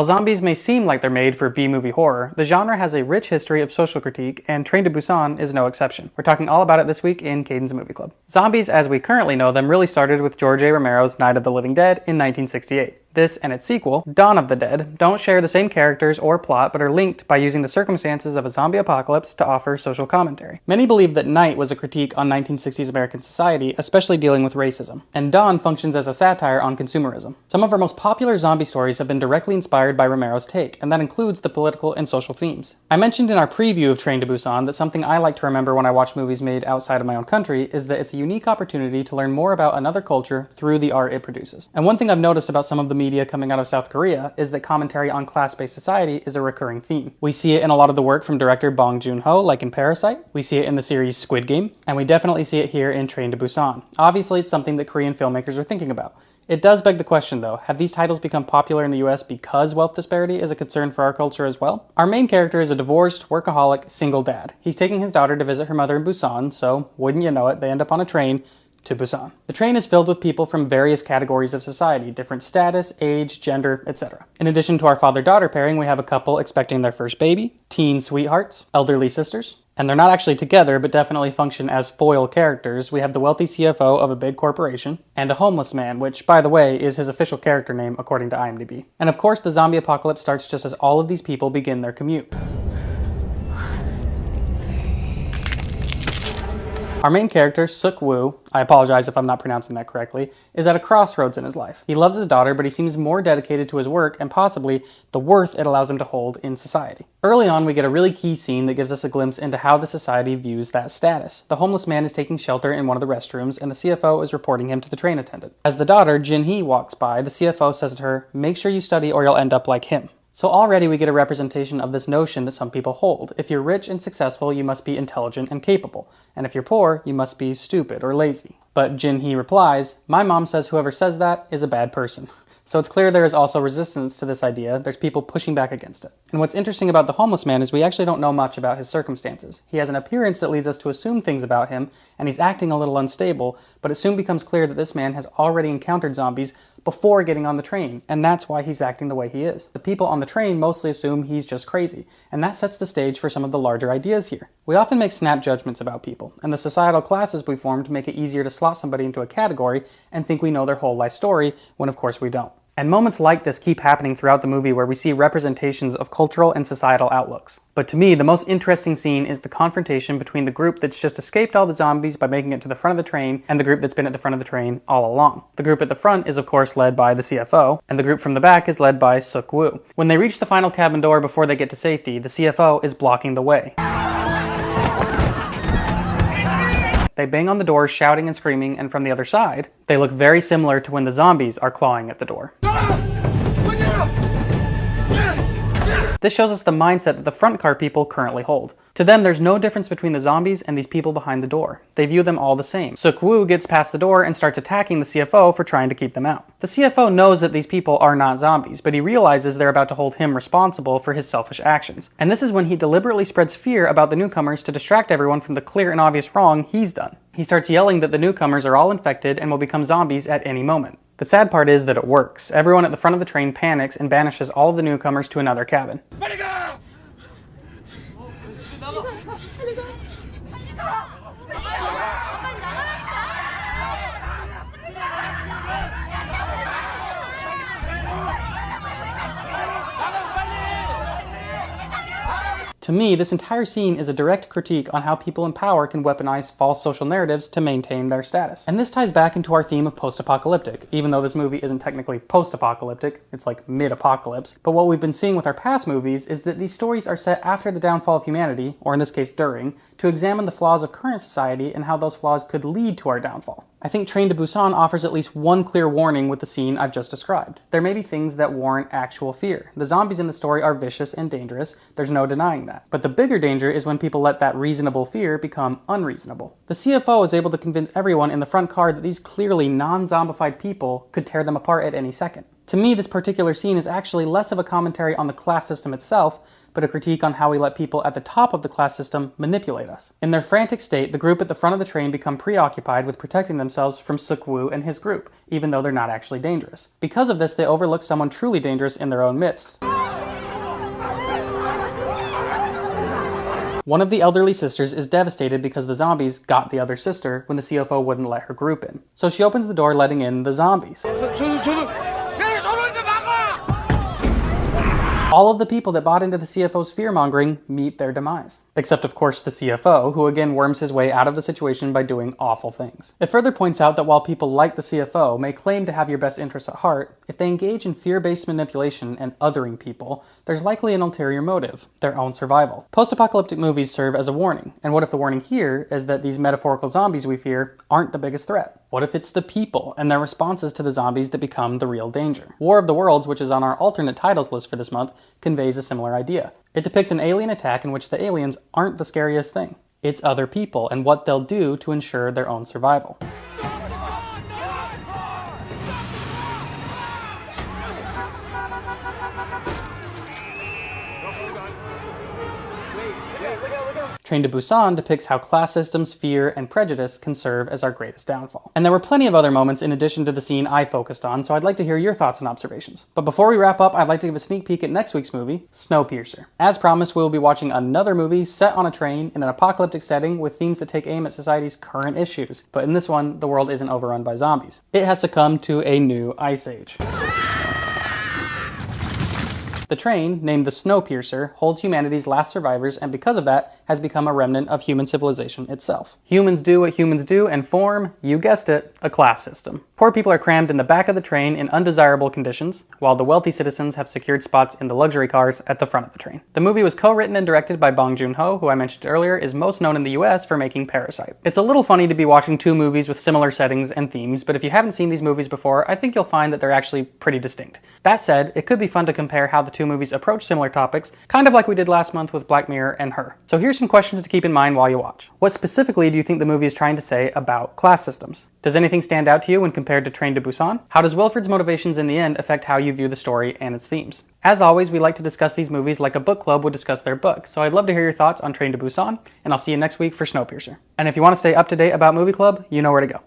While zombies may seem like they're made for B-movie horror, the genre has a rich history of social critique, and Train to Busan is no exception. We're talking all about it this week in Kaden's Movie Club. Zombies, as we currently know them, really started with George A. Romero's Night of the Living Dead in 1968. This and its sequel, Dawn of the Dead, don't share the same characters or plot, but are linked by using the circumstances of a zombie apocalypse to offer social commentary. Many believe that Night was a critique on 1960s American society, especially dealing with racism, and Dawn functions as a satire on consumerism. Some of our most popular zombie stories have been directly inspired by Romero's take, and that includes the political and social themes. I mentioned in our preview of Train to Busan that something I like to remember when I watch movies made outside of my own country is that it's a unique opportunity to learn more about another culture through the art it produces. And one thing I've noticed about some of the media coming out of South Korea is that commentary on class-based society is a recurring theme. We see it in a lot of the work from director Bong Joon-ho, like in Parasite, we see it in the series Squid Game, and we definitely see it here in Train to Busan. Obviously, it's something that Korean filmmakers are thinking about. It does beg the question though, have these titles become popular in the US because wealth disparity is a concern for our culture as well? Our main character is a divorced, workaholic, single dad. He's taking his daughter to visit her mother in Busan, so wouldn't you know it, they end up on a train to Busan. The train is filled with people from various categories of society, different status, age, gender, etc. In addition to our father-daughter pairing, we have a couple expecting their first baby, teen sweethearts, elderly sisters, and they're not actually together, but definitely function as foil characters. We have the wealthy CFO of a big corporation, and a homeless man, which, by the way, is his official character name according to IMDb. And of course, the zombie apocalypse starts just as all of these people begin their commute. Our main character, Suk-woo, I apologize if I'm not pronouncing that correctly, is at a crossroads in his life. He loves his daughter, but he seems more dedicated to his work and possibly the worth it allows him to hold in society. Early on, we get a really key scene that gives us a glimpse into how the society views that status. The homeless man is taking shelter in one of the restrooms, and the CFO is reporting him to the train attendant. As the daughter, Jin-hee, walks by, the CFO says to her, "Make sure you study or you'll end up like him." So already we get a representation of this notion that some people hold. If you're rich and successful, you must be intelligent and capable. And if you're poor, you must be stupid or lazy. But Jin-hee replies, "My mom says whoever says that is a bad person." So it's clear there is also resistance to this idea. There's people pushing back against it. And what's interesting about the homeless man is we actually don't know much about his circumstances. He has an appearance that leads us to assume things about him, and he's acting a little unstable, but it soon becomes clear that this man has already encountered zombies before getting on the train, and that's why he's acting the way he is. The people on the train mostly assume he's just crazy, and that sets the stage for some of the larger ideas here. We often make snap judgments about people, and the societal classes we formed make it easier to slot somebody into a category and think we know their whole life story, when of course we don't. And moments like this keep happening throughout the movie where we see representations of cultural and societal outlooks. But to me, the most interesting scene is the confrontation between the group that's just escaped all the zombies by making it to the front of the train and the group that's been at the front of the train all along. The group at the front is of course led by the CFO, and the group from the back is led by Suk-woo. When they reach the final cabin door before they get to safety, the CFO is blocking the way. They bang on the door, shouting and screaming, and from the other side, they look very similar to when the zombies are clawing at the door. This shows us the mindset that the front car people currently hold. To them, there's no difference between the zombies and these people behind the door. They view them all the same. Suk-woo gets past the door and starts attacking the CFO for trying to keep them out. The CFO knows that these people are not zombies, but he realizes they're about to hold him responsible for his selfish actions. And this is when he deliberately spreads fear about the newcomers to distract everyone from the clear and obvious wrong he's done. He starts yelling that the newcomers are all infected and will become zombies at any moment. The sad part is that it works. Everyone at the front of the train panics and banishes all of the newcomers to another cabin. To me, this entire scene is a direct critique on how people in power can weaponize false social narratives to maintain their status. And this ties back into our theme of post-apocalyptic, even though this movie isn't technically post-apocalyptic, it's like mid-apocalypse. But what we've been seeing with our past movies is that these stories are set after the downfall of humanity, or in this case during, to examine the flaws of current society and how those flaws could lead to our downfall. I think Train to Busan offers at least one clear warning with the scene I've just described. There may be things that warrant actual fear. The zombies in the story are vicious and dangerous, there's no denying that. But the bigger danger is when people let that reasonable fear become unreasonable. The CFO is able to convince everyone in the front car that these clearly non-zombified people could tear them apart at any second. To me, this particular scene is actually less of a commentary on the class system itself, but a critique on how we let people at the top of the class system manipulate us. In their frantic state, the group at the front of the train become preoccupied with protecting themselves from Suk-woo and his group, even though they're not actually dangerous. Because of this, they overlook someone truly dangerous in their own midst. One of the elderly sisters is devastated because the zombies got the other sister when the CFO wouldn't let her group in. So she opens the door, letting in the zombies. All of the people that bought into the CFO's fear-mongering meet their demise. Except, of course, the CFO, who again worms his way out of the situation by doing awful things. It further points out that while people like the CFO may claim to have your best interests at heart, if they engage in fear-based manipulation and othering people, there's likely an ulterior motive, their own survival. Post-apocalyptic movies serve as a warning, and what if the warning here is that these metaphorical zombies we fear aren't the biggest threat? What if it's the people and their responses to the zombies that become the real danger? War of the Worlds, which is on our alternate titles list for this month, conveys a similar idea. It depicts an alien attack in which the aliens aren't the scariest thing. It's other people and what they'll do to ensure their own survival. Train to Busan depicts how class systems, fear, and prejudice can serve as our greatest downfall. And there were plenty of other moments in addition to the scene I focused on, so I'd like to hear your thoughts and observations. But before we wrap up, I'd like to give a sneak peek at next week's movie, Snowpiercer. As promised, we'll be watching another movie set on a train in an apocalyptic setting with themes that take aim at society's current issues. But in this one, the world isn't overrun by zombies. It has succumbed to a new ice age. The train, named the Snowpiercer, holds humanity's last survivors and because of that, has become a remnant of human civilization itself. Humans do what humans do and form, you guessed it, a class system. Poor people are crammed in the back of the train in undesirable conditions, while the wealthy citizens have secured spots in the luxury cars at the front of the train. The movie was co-written and directed by Bong Joon-ho, who I mentioned earlier is most known in the US for making Parasite. It's a little funny to be watching two movies with similar settings and themes, but if you haven't seen these movies before, I think you'll find that they're actually pretty distinct. That said, it could be fun to compare how the two movies approach similar topics, kind of like we did last month with Black Mirror and Her. So here's some questions to keep in mind while you watch. What specifically do you think the movie is trying to say about class systems? Does anything stand out to you when compared to Train to Busan? How does Wilfred's motivations in the end affect how you view the story and its themes? As always, we like to discuss these movies like a book club would discuss their book, so I'd love to hear your thoughts on Train to Busan, and I'll see you next week for Snowpiercer. And if you want to stay up to date about Movie Club, you know where to go.